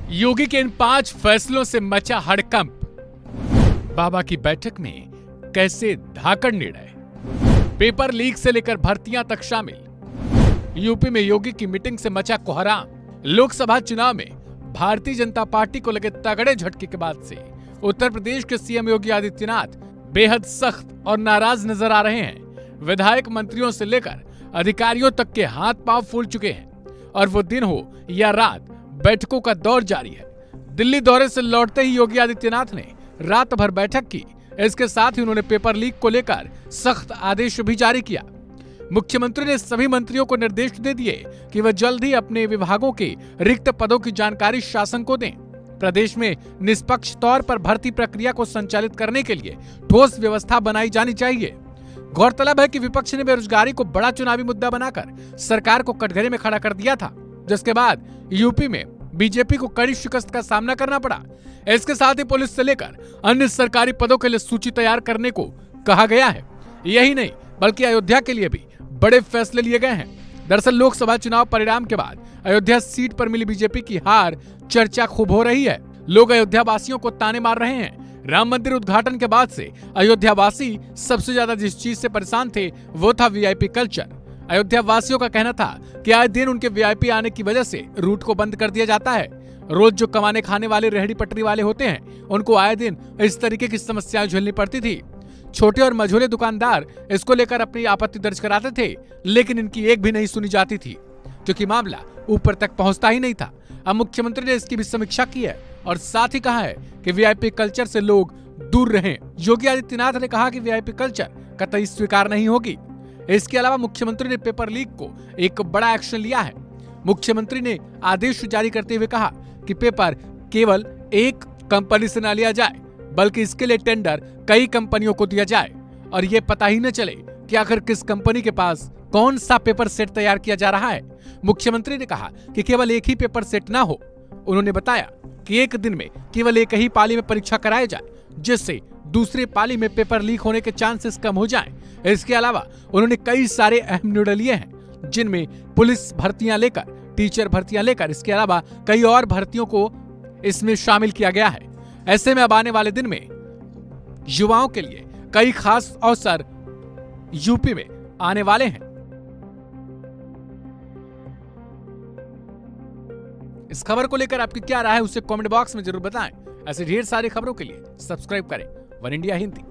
योगी के इन 5 फैसलों से मचा हड़कंप। बाबा की बैठक में कैसे धाकड़ निर्णय, पेपर लीक से लेकर भर्तियां तक शामिल। यूपी में योगी की मीटिंग से मचा कोहराम। लोकसभा चुनाव में भारतीय जनता पार्टी को लगे तगड़े झटके के बाद से उत्तर प्रदेश के सीएम योगी आदित्यनाथ बेहद सख्त और नाराज नजर आ रहे हैं। विधायक मंत्रियों से लेकर अधिकारियों तक के हाथ पांव फूल चुके हैं और वो दिन हो या रात, बैठकों का दौर जारी है। दिल्ली दौरे से लौटते ही योगी आदित्यनाथ ने रात भर बैठक की। इसके साथ ही उन्होंने पेपर लीक को लेकर सख्त आदेश भी जारी किया। मुख्यमंत्री ने सभी मंत्रियों को निर्देश दे दिए कि वह जल्द ही अपने विभागों के रिक्त पदों की जानकारी शासन को दें। प्रदेश में निष्पक्ष तौर पर भर्ती प्रक्रिया को संचालित करने के लिए ठोस व्यवस्था बनाई जानी चाहिए। गौरतलब है कि विपक्ष ने बेरोजगारी को बड़ा चुनावी मुद्दा बनाकर सरकार को कटघरे में खड़ा कर दिया था, जिसके बाद यूपी में बीजेपी को कड़ी शिकस्त का सामना करना पड़ा। इसके साथ ही पुलिस से लेकर अन्य सरकारी पदों के लिए सूची तैयार करने को कहा गया है। यही नहीं बल्कि अयोध्या के लिए भी बड़े फैसले लिए गए हैं। दरअसल लोकसभा चुनाव परिणाम के बाद अयोध्या सीट पर मिली बीजेपी की हार चर्चा खूब हो रही है। लोग अयोध्या वासियों को ताने मार रहे हैं। राम मंदिर उद्घाटन के बाद से अयोध्या वासी सबसे ज्यादा जिस चीज से परेशान थे वो था वीआईपी कल्चर। अयोध्या वासियों का कहना था कि आए दिन उनके वीआईपी आने की वजह से रूट को बंद कर दिया जाता है। रोज जो कमाने खाने वाले रेहड़ी पटरी वाले होते हैं उनको आए दिन इस तरीके की समस्याएं झेलनी पड़ती थी। छोटे और मझोले दुकानदार इसको लेकर अपनी आपत्ति दर्ज कराते थे, लेकिन इनकी एक भी नहीं सुनी जाती थी क्योंकि मामला ऊपर तक पहुंचता ही नहीं था। अब मुख्यमंत्री ने इसकी भी समीक्षा की है और साथ ही कहा है कि वीआईपी कल्चर से लोग दूर रहें। योगी आदित्यनाथ ने कहा कि वीआईपी कल्चर कतई स्वीकार नहीं होगी। इसके अलावा मुख्यमंत्री ने पेपर लीक को एक बड़ा एक्शन लिया है। मुख्यमंत्री ने आदेश जारी करते हुए कहा कि पेपर केवल एक कंपनी से न लिया जाए, बल्कि इसके लिए टेंडर कई कंपनियों को दिया जाए और ये पता ही न चले कि आखिर किस कंपनी के पास कौन सा पेपर सेट तैयार किया जा रहा है। मुख्यमंत्री ने कहा कि केवल एक ही पेपर सेट ना हो। उन्होंने बताया कि एक दिन में केवल एक ही पाली में परीक्षा कराई जाए, जिससे दूसरी पाली में पेपर लीक होने के चांसेस कम हो जाएं। इसके अलावा उन्होंने कई सारे अहम निर्णय लिए हैं, जिनमें पुलिस भर्तियां लेकर टीचर भर्तियां लेकर इसके अलावा कई और भर्तियों को इसमें शामिल किया गया है। ऐसे में अब आने वाले दिन में युवाओं के लिए कई खास अवसर यूपी में आने वाले हैं। इस खबर को लेकर आपकी क्या राय है उसे कमेंट बॉक्स में जरूर बताएं। ऐसे ढेर सारी खबरों के लिए सब्सक्राइब करें वन इंडिया हिंदी।